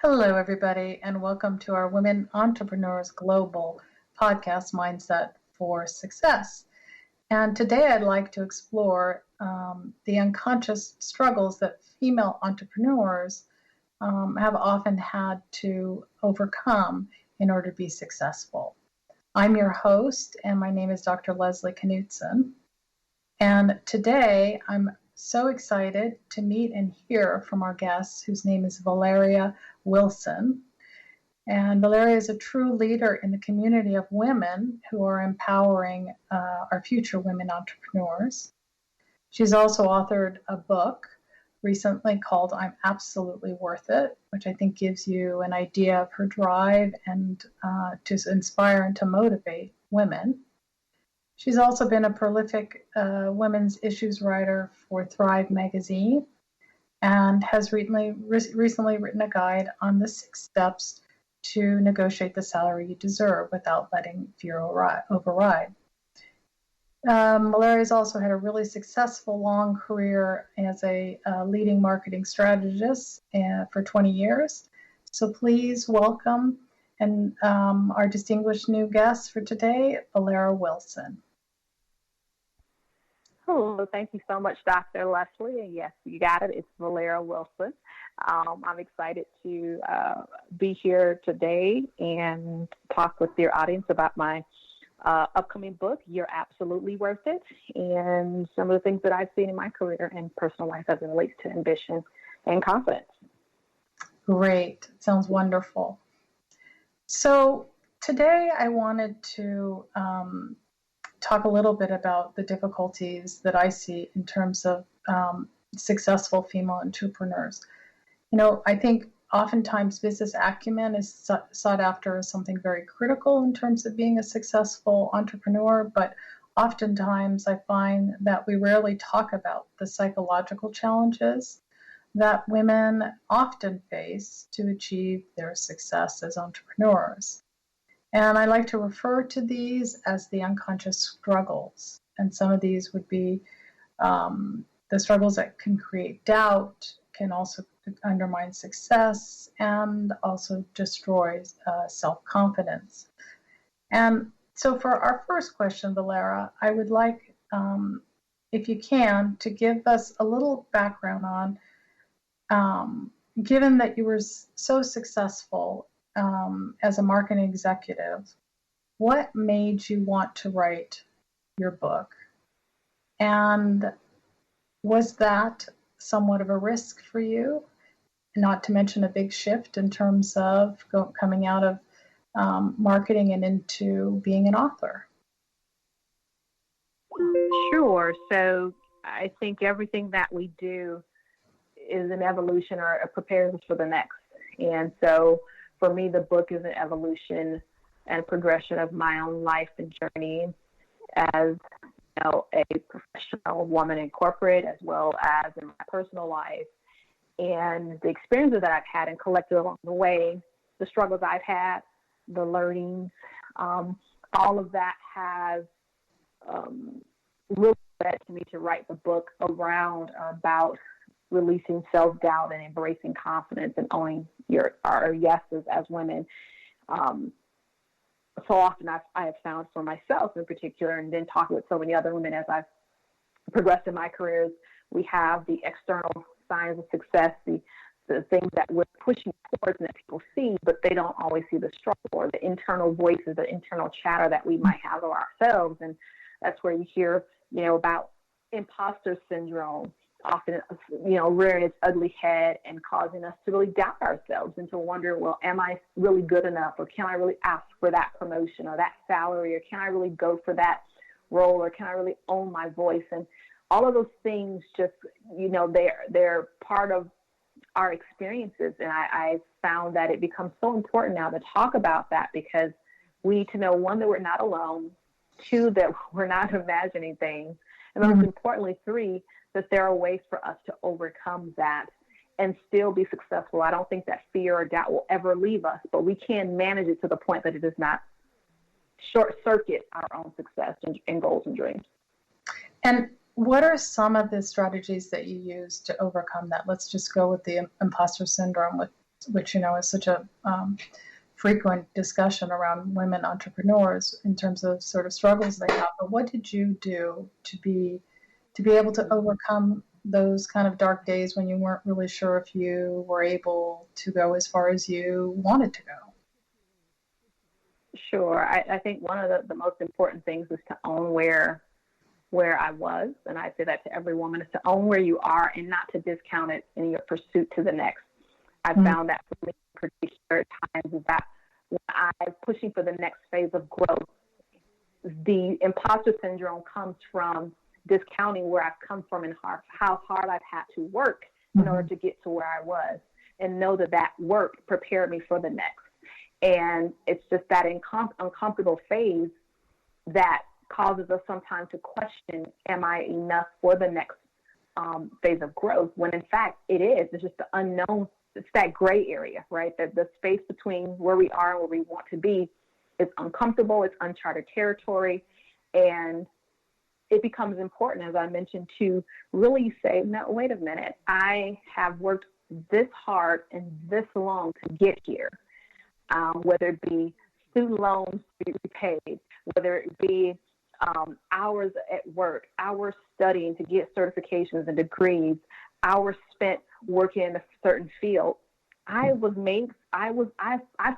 Hello, everybody, and welcome to our Women Entrepreneurs Global podcast, Mindset for Success. And today I'd like to explore the unconscious struggles that female entrepreneurs have often had to overcome in order to be successful. I'm your host, and my name is Dr. Leslie Knutson. And today I'm so excited to meet and hear from our guest, whose name is Velera Wilson. And Velera is a true leader in the community of women who are empowering our future women entrepreneurs. She's also authored a book recently called I'm Absolutely Worth It, which I think gives you an idea of her drive and to inspire and to motivate women. She's also been a prolific women's issues writer for Thrive magazine and has recently written a guide on the 6 steps to negotiate the salary you deserve without letting fear override. Velera has also had a really successful long career as a leading marketing strategist for 20 years. So please welcome our distinguished new guest for today, Velera Wilson. Hello, thank you so much, Dr. Leslie. And yes, you got it. It's Velera Wilson. I'm excited to be here today and talk with your audience about my upcoming book, You're Absolutely Worth It, and some of the things that I've seen in my career and personal life as it relates to ambition and confidence. Great. Sounds wonderful. So today I wanted to talk a little bit about the difficulties that I see in terms of successful female entrepreneurs. You know, I think oftentimes business acumen is sought after as something very critical in terms of being a successful entrepreneur, but oftentimes I find that we rarely talk about the psychological challenges that women often face to achieve their success as entrepreneurs. And I like to refer to these as the unconscious struggles. And some of these would be the struggles that can create doubt, can also undermine success, and also destroy self-confidence. And so for our first question, Velera, I would like, if you can, to give us a little background on, given that you were so successful as a marketing executive, what made you want to write your book? And was that somewhat of a risk for you? Not to mention a big shift in terms of coming out of marketing and into being an author. Sure. So I think everything that we do is an evolution or prepares us for the next. And so for me, the book is an evolution and progression of my own life and journey as a professional woman in corporate, as well as in my personal life, and the experiences that I've had and collected along the way, the struggles I've had, the learnings, all of that has really led to me to write the book around or about releasing self-doubt and embracing confidence and owning our yeses as women. So often I have found for myself in particular, and then talking with so many other women as I've progressed in my careers, we have the external signs of success, the things that we're pushing towards and that people see, but they don't always see the struggle or the internal voices, the internal chatter that we might have of ourselves. And that's where you hear, about imposter syndrome, often, rearing its ugly head and causing us to really doubt ourselves and to wonder, well, am I really good enough? Or can I really ask for that promotion or that salary? Or can I really go for that role? Or can I really own my voice? And all of those things just, they're part of our experiences. And I found that it becomes so important now to talk about that, because we need to know, one, that we're not alone, two, that we're not imagining things, and most importantly, three, that there are ways for us to overcome that and still be successful. I don't think that fear or doubt will ever leave us, but we can manage it to the point that it does not short circuit our own success and goals and dreams. And what are some of the strategies that you use to overcome that? Let's just go with the imposter syndrome which, is such a frequent discussion around women entrepreneurs in terms of sort of struggles they have. But what did you do to be able to overcome those kind of dark days when you weren't really sure if you were able to go as far as you wanted to go? Sure. I think one of the most important things is to own where I was. And I say that to every woman, is to own where you are and not to discount it in your pursuit to the next. I found that for me, particular times, is that when I'm pushing for the next phase of growth, the imposter syndrome comes from discounting where I've come from and how hard I've had to work in order to get to where I was, and know that work prepared me for the next. And it's just that uncomfortable phase that causes us sometimes to question, am I enough for the next phase of growth? When in fact it is. It's just the unknown. It's that gray area, right? That the space between where we are and where we want to be is uncomfortable. It's uncharted territory. And it becomes important, as I mentioned, to really say, no, wait a minute. I have worked this hard and this long to get here. Whether it be student loans to be repaid, whether it be hours at work, hours studying to get certifications and degrees, hours spent working in a certain field. I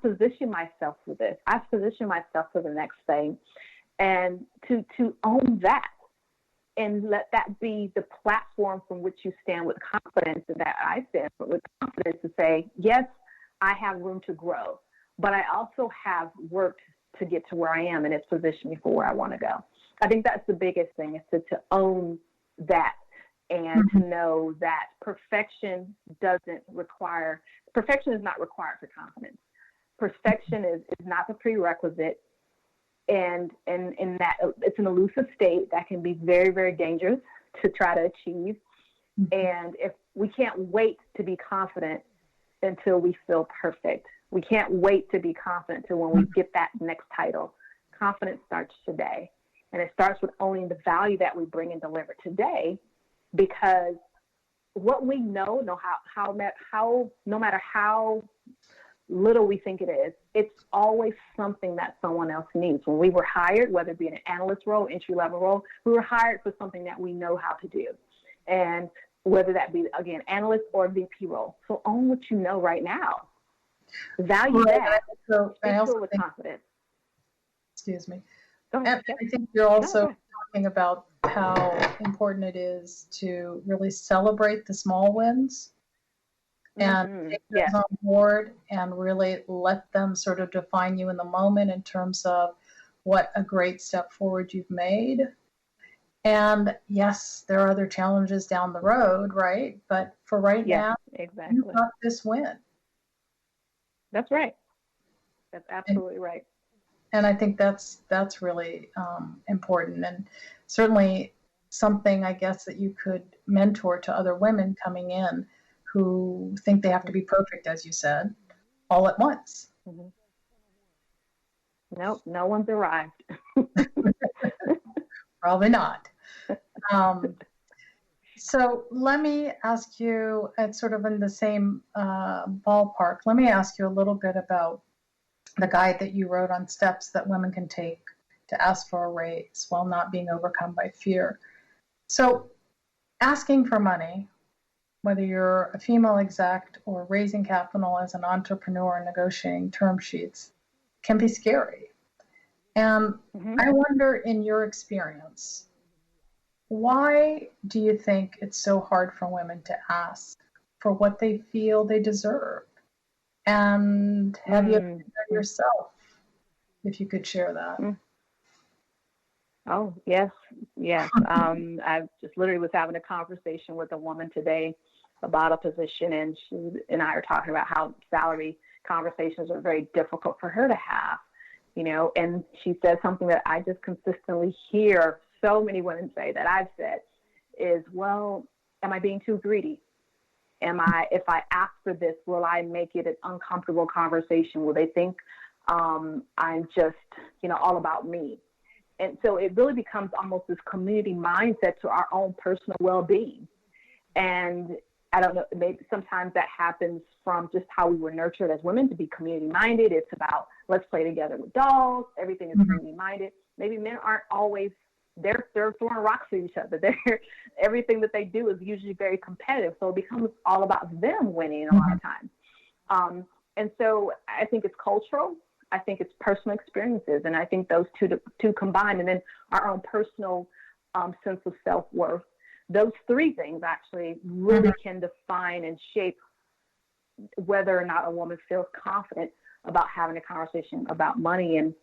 positioned myself for this. I positioned myself for the next thing. And to own that and let that be the platform from which you stand with confidence, and that I stand with confidence to say, yes, I have room to grow, but I also have worked to get to where I am, and it's positioned me for where I want to go. I think that's the biggest thing, is to own that, and to know that perfection is not required for confidence. Perfection is not the prerequisite, and in that it's an elusive state that can be very, very dangerous to try to achieve. And if we can't wait to be confident until we feel perfect. We can't wait to be confident till when we get that next title. Confidence starts today. And it starts with owning the value that we bring and deliver today, because what we know, no matter how little we think it is, it's always something that someone else needs. When we were hired, whether it be an analyst role, entry-level role, we were hired for something that we know how to do. And whether that be, again, analyst or VP role. So own what you know right now. Value that. So I also with confidence. Excuse me. And I think you're also talking about how important it is to really celebrate the small wins and take those on board and really let them sort of define you in the moment in terms of what a great step forward you've made. And yes, there are other challenges down the road, right? But for right now, exactly. You've got this win. That's right. That's absolutely right. And I think that's really important, and certainly something, I guess, that you could mentor to other women coming in who think they have to be perfect, as you said, all at once. Mm-hmm. Nope, no one's arrived. Probably not. So let me ask you, it's sort of in the same ballpark, let me ask you a little bit about the guide that you wrote on steps that women can take to ask for a raise while not being overcome by fear. So asking for money, whether you're a female exec or raising capital as an entrepreneur negotiating term sheets, can be scary. And I wonder, in your experience, why do you think it's so hard for women to ask for what they feel they deserve? And have you ever done it yourself? If you could share that. Oh, yes. I just literally was having a conversation with a woman today about a position, and she and I are talking about how salary conversations are very difficult for her to have, and she said something that I just consistently hear so many women say that I've said is, well, am I being too greedy? If I ask for this, will I make it an uncomfortable conversation? Will they think I'm just, all about me? And so it really becomes almost this community mindset to our own personal well-being. And I don't know, maybe sometimes that happens from just how we were nurtured as women to be community minded. It's about, let's play together with dolls. Everything is community minded. Maybe men aren't always, they're throwing rocks at each other. Everything that they do is usually very competitive. So it becomes all about them winning a lot of times. And so I think it's cultural. I think it's personal experiences. And I think those two combined, and then our own personal sense of self-worth. Those three things actually really can define and shape whether or not a woman feels confident about having a conversation about money. And,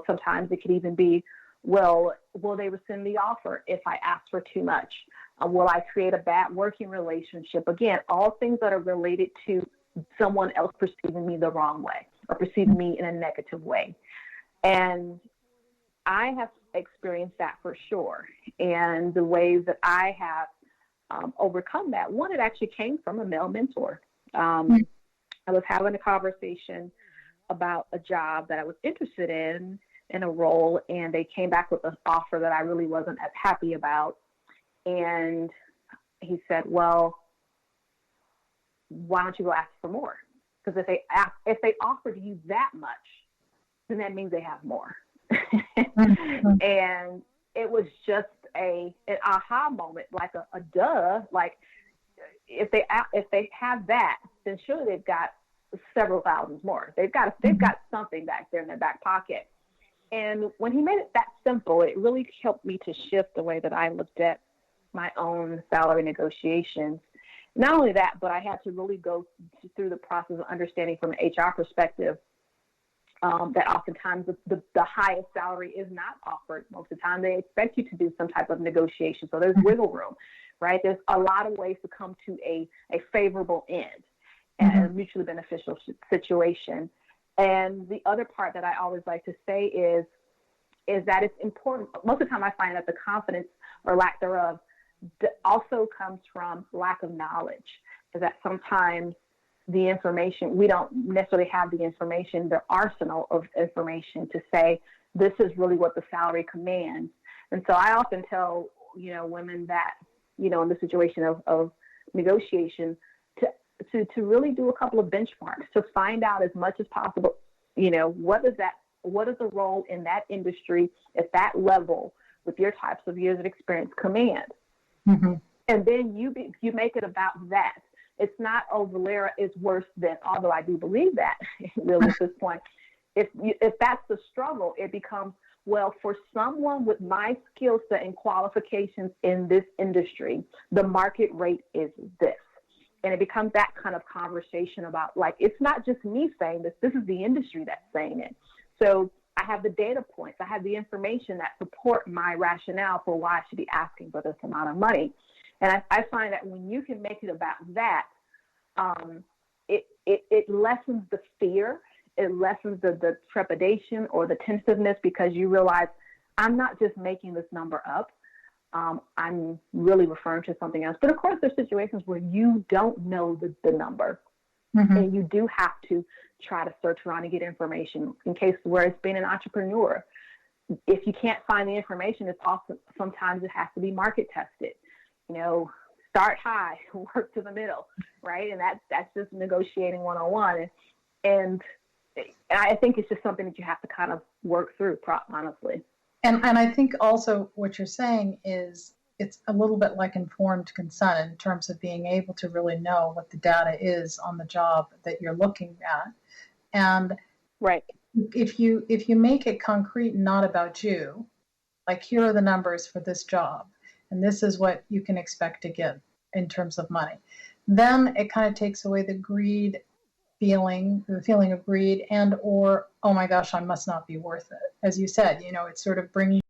sometimes it could even be, well, will they rescind the offer if I ask for too much? Will I create a bad working relationship? Again, all things that are related to someone else perceiving me the wrong way or perceiving me in a negative way. And I have experienced that for sure. And the ways that I have overcome that, one, it actually came from a male mentor. I was having a conversation about a job that I was interested in a role, and they came back with an offer that I really wasn't as happy about. And he said, well, why don't you go ask for more? Because if they offered you that much, then that means they have more. And it was just an aha moment, like a duh. Like if they have that, then surely they've got several thousands more. They've got something back there in their back pocket. And when he made it that simple, it really helped me to shift the way that I looked at my own salary negotiations. Not only that, but I had to really go through the process of understanding from an HR perspective that oftentimes the highest salary is not offered. Most of the time they expect you to do some type of negotiation. So there's wiggle room, right? There's a lot of ways to come to a favorable end and a mutually beneficial situation. And the other part that I always like to say is that it's important. Most of the time I find that the confidence or lack thereof also comes from lack of knowledge, is that sometimes the information, we don't necessarily have the information, the arsenal of information to say, this is really what the salary commands. And so I often tell, women that, in the situation of negotiation, to really do a couple of benchmarks, to find out as much as possible, what is the role in that industry at that level with your types of years of experience command. And then you make it about that. It's not, Velera is worse than, although I do believe that really at this point. If that's the struggle, it becomes, well, for someone with my skill set and qualifications in this industry, the market rate is this. And it becomes that kind of conversation about, like, it's not just me saying this is the industry that's saying it. So I have the data points, I have the information that support my rationale for why I should be asking for this amount of money. And I find that when you can make it about that, it lessens the fear, it lessens the trepidation or the tentativeness, because you realize I'm not just making this number up. I'm really referring to something else. But of course, there's situations where you don't know the number, and you do have to try to search around and get information. In case where it's being an entrepreneur, if you can't find the information, it's also sometimes it has to be market tested. Start high, work to the middle, right? And that's just negotiating 101. And I think it's just something that you have to kind of work through, honestly. And I think also what you're saying is it's a little bit like informed consent in terms of being able to really know what the data is on the job that you're looking at. And right, if you make it concrete and not about you, like, here are the numbers for this job, and this is what you can expect to get in terms of money, then it kind of takes away the feeling of greed, and or, oh my gosh, I must not be worth it. As you said, it's sort of bringing